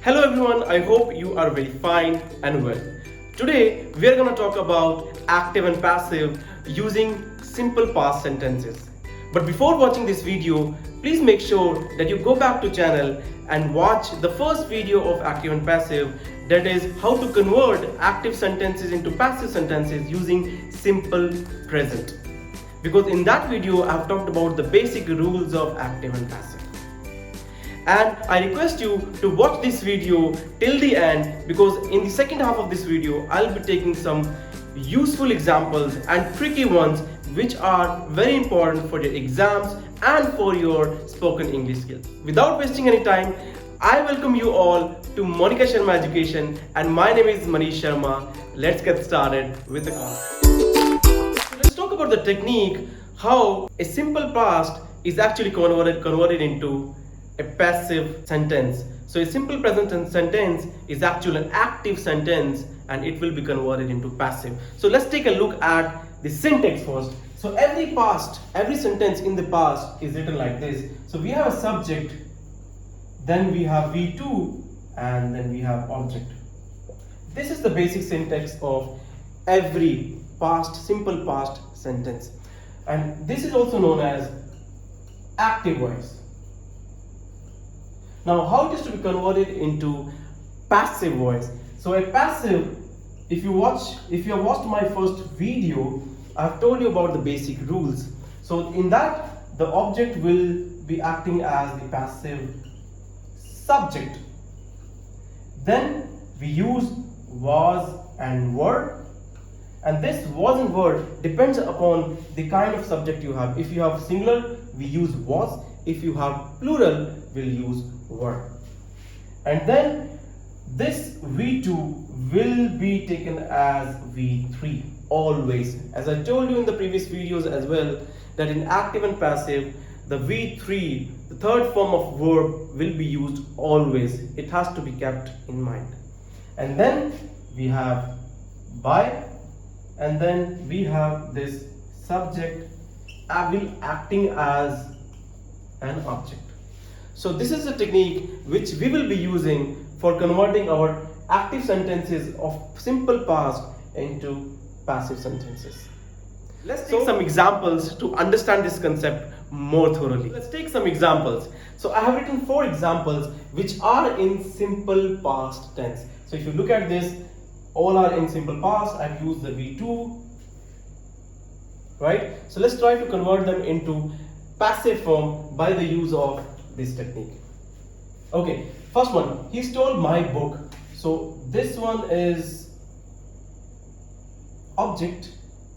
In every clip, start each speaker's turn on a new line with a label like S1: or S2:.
S1: Hello everyone, I hope you are very fine and well. Today we are going to talk about active and passive using simple past sentences. But before watching this video, please make sure that you go back to channel and watch the first video of active and passive, that is how to convert active sentences into passive sentences using simple present. Because in that video I have talked about the basic rules of active and passive. And I request you to watch this video till the end, because in the second half of this video I'll be taking some useful examples and tricky ones which are very important for your exams and for your spoken English skills. Without wasting any time, I welcome you all to MONIKA Sharma Education, and my name is Manish Sharma. Let's get started with the concept. So let's talk about the technique, how a simple past is actually converted into a passive sentence. So a simple present tense sentence is actually an active sentence and it will be converted into passive. So let's take a look at the syntax first. So every sentence in the past is written like this. So we have a subject, then we have V2, and then we have object. This is the basic syntax of every simple past sentence. And this is also known as active voice. Now, how it is to be converted into passive voice? So a passive, if you have watched my first video, I have told you about the basic rules. So in that, the object will be acting as the passive subject. Then we use was and were, and this was and were depends upon the kind of subject you have. If you have singular, we use was. If you have plural, we'll use were. And then this V2 will be taken as V3 always. As I told you in the previous videos as well, that in active and passive, the V3, the third form of verb, will be used always. It has to be kept in mind. And then we have by, and then we have this subject acting as an object. So this is a technique which we will be using for converting our active sentences of simple past into passive sentences. Let's take some examples to understand this concept more thoroughly. Let's take some examples. So I have written 4 examples which are in simple past tense. So if you look at this, all are in simple past. I've used the V2, right? So let's try to convert them into passive form by the use of this technique. Okay, first one, he stole my book. So this one is object,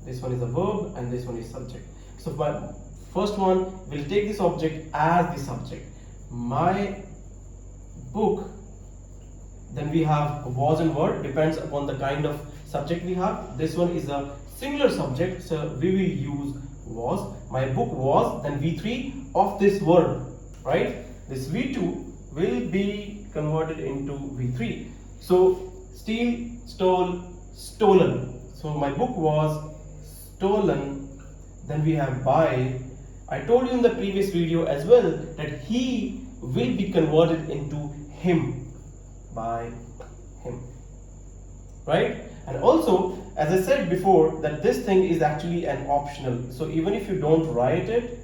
S1: this one is a verb, and this one is subject. So my first one, we'll take this object as the subject. My book. Then we have was and were, depends upon the kind of subject we have. This one is a singular subject, so we will use was. My book was, then V3 of this verb, right? This V2 will be converted into V3. So steal, stole, stolen. So my book was stolen. Then we have by. I told you in the previous video as well that he will be converted into him, by him, right? And also, as I said before, that this thing is actually an optional. So even if you don't write it,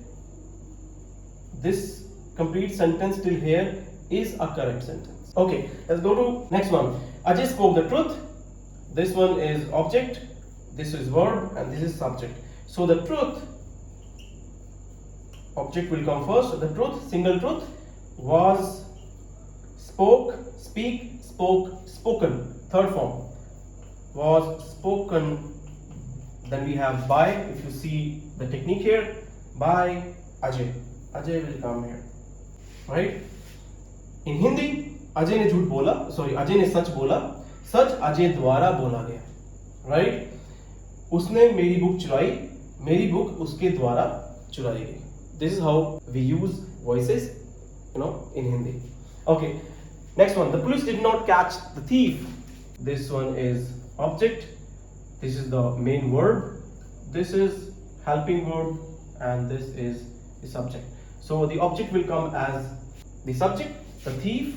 S1: this complete sentence till here is a correct sentence. Okay, let's go to next one. Ajay spoke the truth. This one is object, this is verb, and this is subject. So the truth, object will come first. The truth, single truth, was, spoke, speak, spoke, spoken. Third form, was spoken. Then we have by. If you see the technique here, by Ajay. Ajay will come here, right? In Hindi, Ajay ने झूठ बोला, अजय ने सच बोला, सच अजय द्वारा बोला गया, right? उसने मेरी बुक चुराई, मेरी बुक उसके द्वारा चुराई गई. This is how we use voices, in Hindi. Okay, next one. The police did not catch the thief. This one is object. This is the main verb. This is helping verb, and this is the subject. So the object will come as the subject, the thief,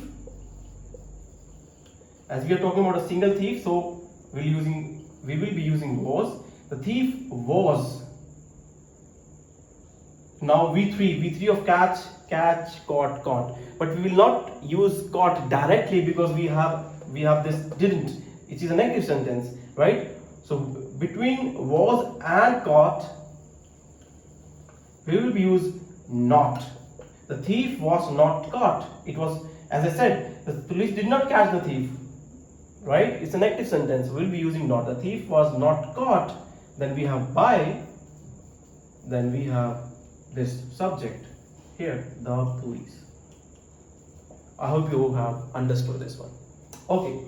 S1: As we are talking about a single thief, so we will be using was. The thief was. Now V3 of catch, caught. But we will not use caught directly because we have this didn't. It is a negative sentence, right? So between was and caught, we will use not. The thief was not caught. It was, as I said, the police did not catch the thief, right? It's a negative sentence. We'll be using not. The thief was not caught. Then we have by. Then we have this subject here, the police. I hope you have understood this one. Okay.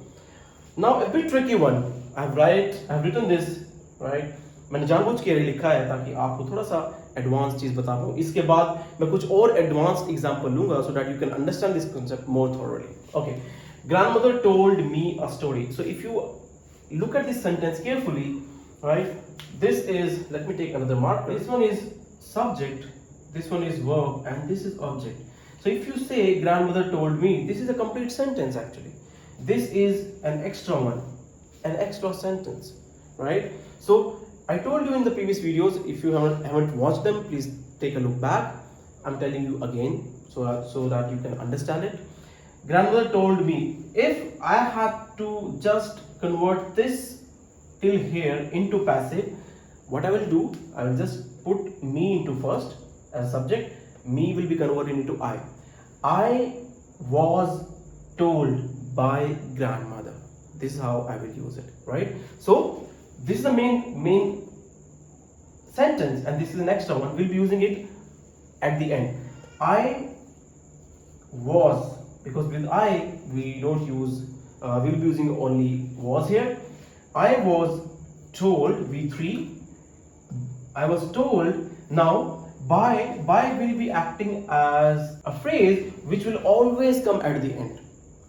S1: Now a bit tricky one. I've written this, right? मैंने जानबूझ के लिखा है ताकि आपको थोड़ा सा advance चीज बता पाऊँ. इसके बाद मैं कुछ और एडवांस एग्जांपल लूंगा so that you can understand this concept more thoroughly. Okay. Grandmother told me a story. So if you look at this sentence carefully, right? This is, let me take another marker. This one is subject, this one is verb, and this is object. So if you say grandmother told me, this is a complete sentence actually. This is an extra one, an extra sentence, right? So I told you in the previous videos, if you haven't watched them, please take a look back. I'm telling you again so that you can understand it. Grandmother told me, if I had to just convert this till here into passive, what I will do, I will just put me into first as subject. Me will be converted into I. I was told by grandmother. This is how I will use it, right? So this is the main sentence, and this is an extra one. We'll be using it at the end. I was, because with I we don't use. We'll be using only was here. I was told, V3. I was told. Now by will be acting as a phrase which will always come at the end,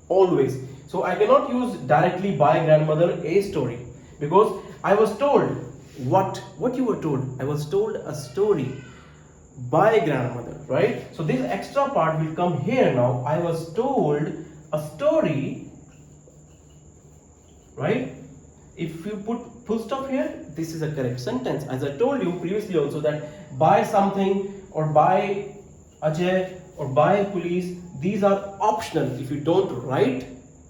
S1: always. So I cannot use directly by grandmother a story, because I was told what you were told. I was told a story by grandmother, right? So this extra part will come here now. I was told a story, right? If you put full stop here, this is a correct sentence. As I told you previously also that by something or by Ajay or by police, these are optional. If you don't write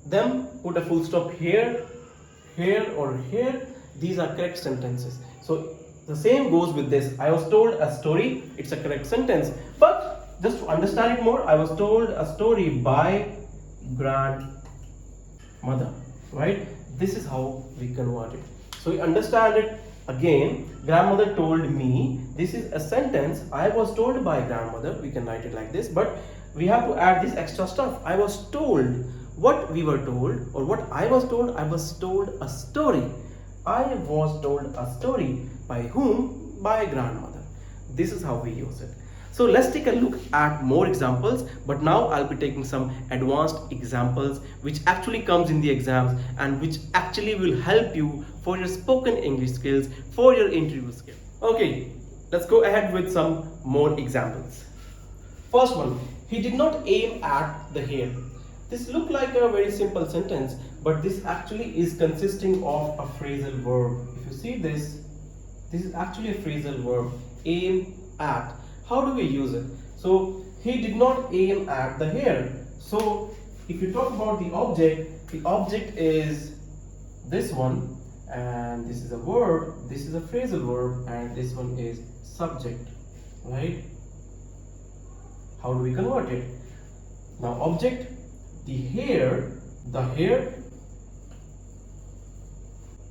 S1: them, put a full stop here, here or here, these are correct sentences. So the same goes with this. I was told a story, it's a correct sentence. But just to understand it more, I was told a story by grandmother, right? This is how we convert it. So we understand it again. Grandmother told me. This is a sentence. I was told by grandmother. We can write it like this, but we have to add this extra stuff. I was told what we were told, or what I was told. I was told a story. I was told a story. By whom? By grandmother. This is how we use it. So let's take a look at more examples, but now I'll be taking some advanced examples which actually comes in the exams and which actually will help you for your spoken English skills, for your interview skills. Okay, let's go ahead with some more examples. First one, he did not aim at the hare. This looks like a very simple sentence, but this actually is consisting of a phrasal verb. If you see this is actually a phrasal verb, aim at. How do we use it? So he did not aim at the hare. So if you talk about the object is this one, and this is a verb, this is a phrasal verb, and this one is subject, right? How do we convert it? Now object, the hare,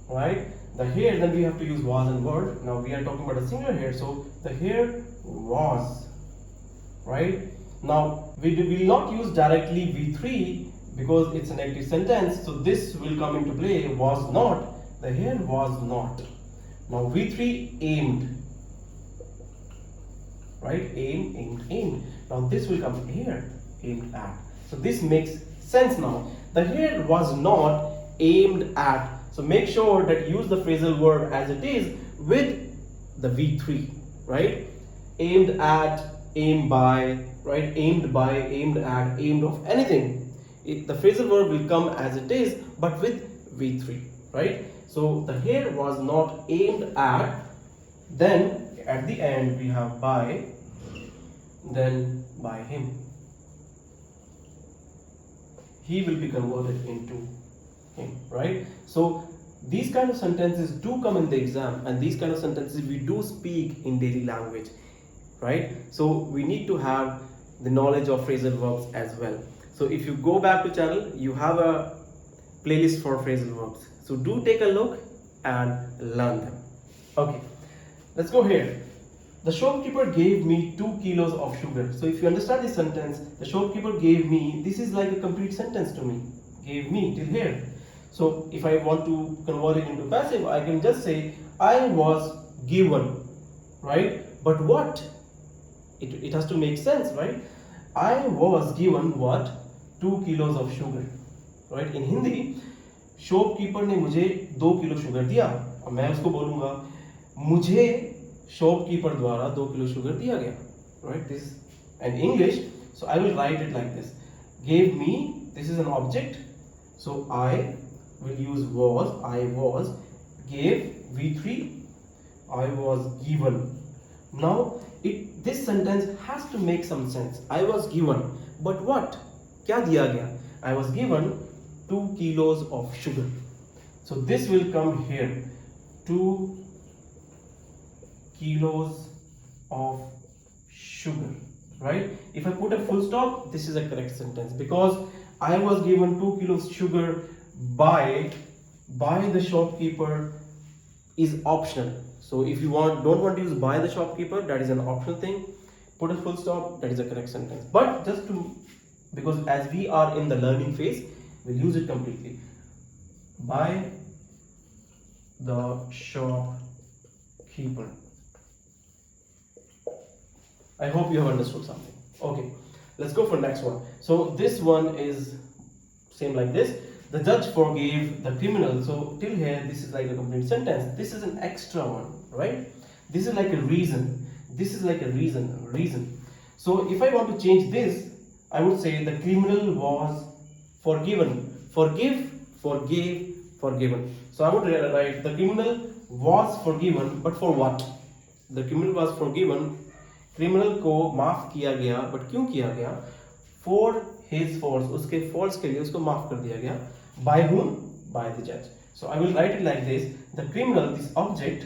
S1: right? The hare, then we have to use was and were. Now we are talking about a singular hare, so the hare was, right? Now we will not use directly V3 because it's a negative sentence, so this will come into play. Was not, the hare was not. Now V3 aimed, right? Aimed. Now this will come here, aimed at. So this makes sense now. The hare was not aimed at. So make sure that you use the phrasal verb as it is with the V3, right? Aimed at, aimed by, right? Aimed by, aimed at, aimed of, anything. the phrasal verb will come as it is, but with V3, right? So the hair was not aimed at. Then at the end we have by, then by him. He will be converted into him, right? So these kind of sentences do come in the exam, and these kind of sentences we do speak in daily language, right? So we need to have the knowledge of phrasal verbs as well. So if you go back to channel, you have a playlist for phrasal verbs. So do take a look and learn them. Okay, let's go here. The shopkeeper gave me 2 kilos of sugar. So if you understand this sentence, the shopkeeper gave me, this is like a complete sentence to me. Gave me till here. So if I want to convert it into passive, I can just say I was given, right? But what? It has to make sense, right? I was given what? 2 kilos of sugar, right? In Hindi, shopkeeper ने मुझे 2 kilo sugar दिया, और मैं उसको बोलूंगा मुझे shopkeeper द्वारा 2 kilo sugar दिया गया, right? This in English, so I will write it like this. Gave me, this is an object, so I will use was, I was, gave V3, I was given. Now this sentence has to make some sense. I was given, but what? क्या दिया गया? I was given 2 kilos of sugar. So this will come here. 2 kilos of sugar, right? If I put a full stop, this is a correct sentence, because I was given 2 kilos sugar by the shopkeeper is optional. So if you don't want to use by the shopkeeper, that is an optional thing. Put a full stop, that is a correct sentence. But just to, because as we are in the learning phase, we'll use it completely. By the shopkeeper. I hope you have understood something. Okay, let's go for next one. So this one is same like this. The judge forgave the criminal. So till here, this is like a complete sentence. This is an extra one, right? This is like a reason. This is like a reason. So if I want to change this, I would say the criminal was forgiven. Forgive, forgave, forgiven. So I would write the criminal was forgiven, but for what? The criminal was forgiven. Criminal को माफ किया गया, but क्यों किया गया? For his faults, उसके faults के लिए उसको माफ कर दिया गया. By whom? By the judge. So I will write it like this. The criminal, this object,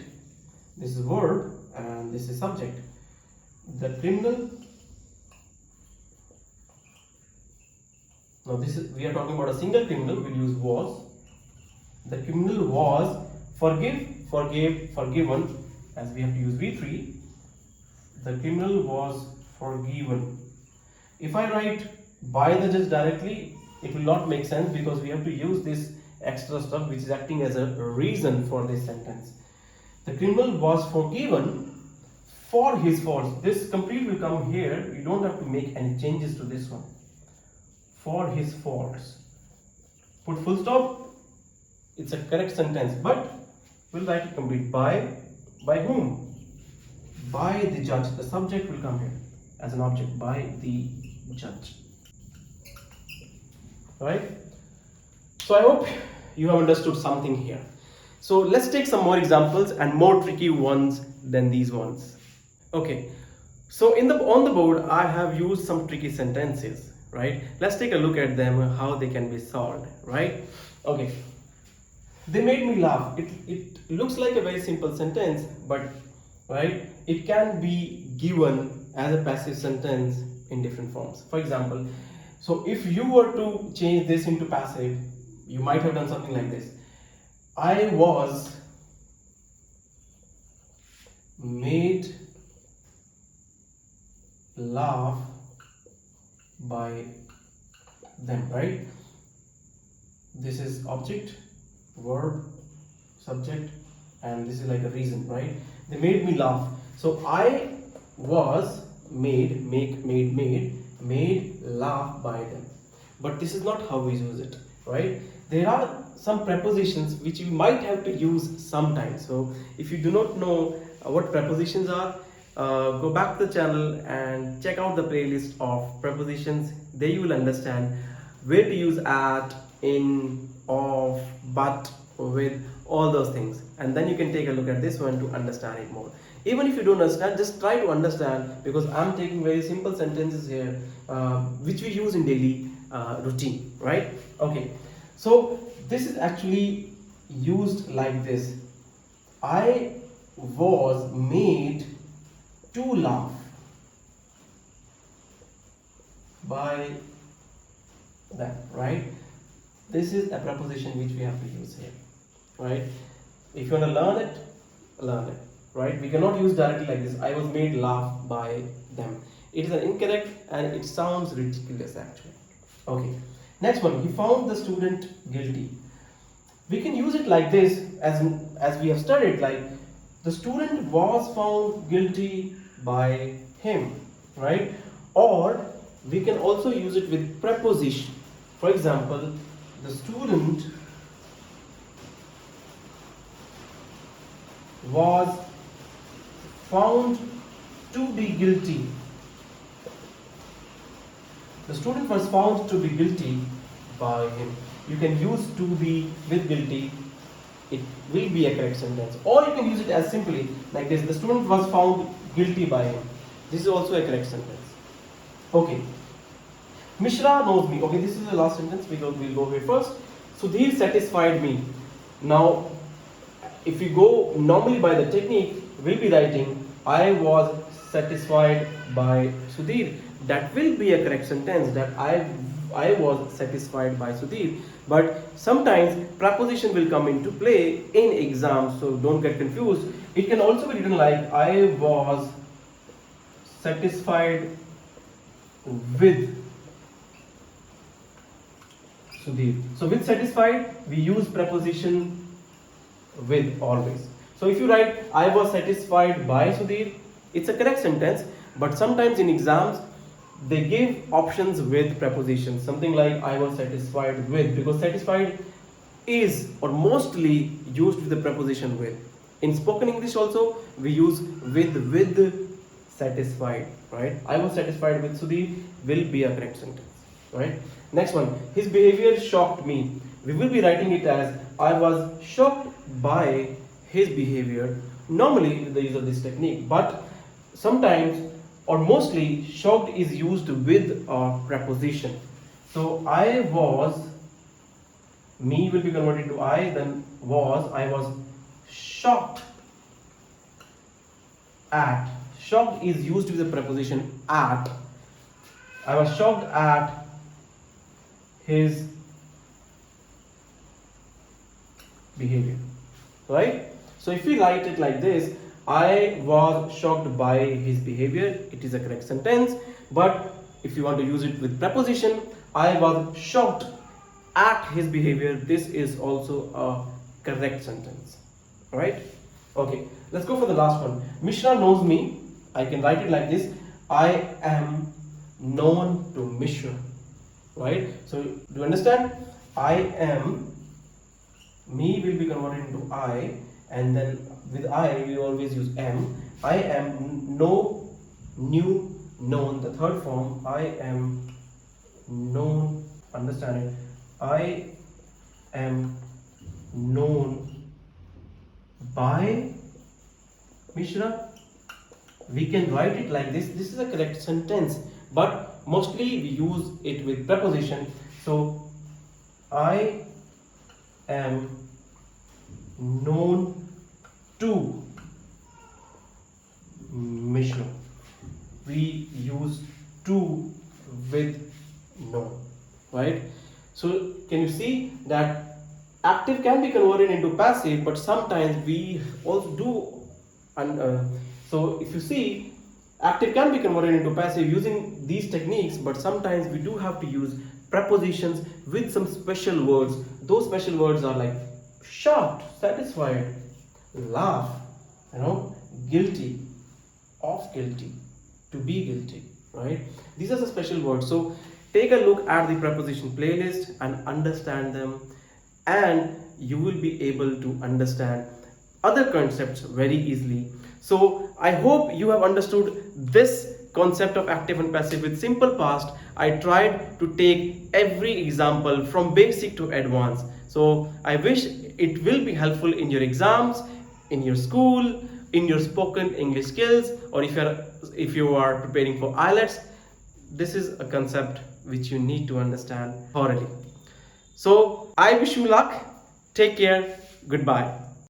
S1: this is verb, and this is subject. The criminal. Now this is, we are talking about a single criminal. We'll use was. The criminal was forgive, forgave, forgiven, as we have to use V3. The criminal was forgiven. If I write by the judge directly, it will not make sense, because we have to use this extra stuff which is acting as a reason for this sentence. The criminal was forgiven for his faults. This complete will come here. You don't have to make any changes to this one. For his faults. Put full stop. It's a correct sentence, but we'll write it complete. By whom? By the judge. The subject will come here as an object. By the judge. Right? So I hope you have understood something here. So let's take some more examples, and more tricky ones than these ones. Okay. So on the board, I have used some tricky sentences. Right? Let's take a look at them, how they can be solved. Right? Okay. They made me laugh. It looks like a very simple sentence, but right, it can be given as a passive sentence in different forms. For example, so if you were to change this into passive, you might have done something like this. I was made laugh by them, right? This is object, verb, subject, and this is like a reason, right? They made me laugh. So I was made laugh by them. But this is not how we use it, right? There are some prepositions which you might have to use sometimes. So if you do not know what prepositions are, go back to the channel and check out the playlist of prepositions. There you will understand where to use at, in, of, but, with, all those things. And then you can take a look at this one to understand it more. Even if you don't understand, just try to understand, because I'm taking very simple sentences here, which we use in daily routine, right? Okay, so this is actually used like this: I was made to laugh by them, right? This is a preposition which we have to use here, right? If you want to learn it, right? We cannot use directly like this: I was made laugh by them. It is an incorrect and it sounds ridiculous actually. Okay, next one: he found the student guilty. We can use it like this, as we have studied, like the student was found guilty by him, right? Or we can also use it with preposition. For example, the student was found to be guilty. The student was found to be guilty by him. You can use to be with guilty. It will be a correct sentence. Or you can use it as simply like this: the student was found guilty by him. This is also a correct sentence. Okay. Mishra knows me. Okay, this is the last sentence. We'll go here first. Sudhir satisfied me. Now, if we go normally by the technique, we'll be writing I was satisfied by Sudhir. That will be a correct sentence, that I was satisfied by Sudhir. But sometimes preposition will come into play in exams, so don't get confused. It can also be written like I was satisfied with Sudhir. So with satisfied, we use preposition with always. So if you write I was satisfied by Sudhir, it's a correct sentence. But sometimes in exams, they give options with prepositions, something like I was satisfied with, because satisfied is or mostly used with the preposition with. In spoken English also, we use with satisfied, right? I was satisfied with Sudhir will be a correct sentence, right? Next one: his behavior shocked me. We will be writing it as I was shocked by his behavior, normally with the use of this technique. But sometimes or mostly shocked is used with a preposition. So I was, me will be converted to I, then I was shocked at. Shocked is used with the preposition at. I was shocked at his behavior, right? So if we write it like this, I was shocked by his behavior, it is a correct sentence. But if you want to use it with preposition, I was shocked at his behavior, this is also a correct sentence, right? Okay, let's go for the last one. Mishra knows me. I can write it like this: I am known to Mishra, right? So do you understand? I am, me will be converted into I, and then with I we always use am. I am known, the third form. I am known, understand it. I am known by Mishra. We can write it like this. This is a correct sentence, but mostly we use it with preposition. So I am known to Mishra. We use to with known, right? So can you see that active can be converted into passive, but sometimes we also do. So if you see, active can be converted into passive using these techniques, but sometimes we do have to use prepositions with some special words. Those special words are like shocked, satisfied, laugh, guilty, of guilty, to be guilty, right? These are the special words. So take a look at the preposition playlist and understand them, and you will be able to understand other concepts very easily. So I hope you have understood this concept of active and passive with simple past, I tried to take every example from basic to advanced. So I wish it will be helpful in your exams, in your school, in your spoken English skills, or if you are preparing for IELTS. This is a concept which you need to understand thoroughly. So I wish you luck. Take care. Goodbye.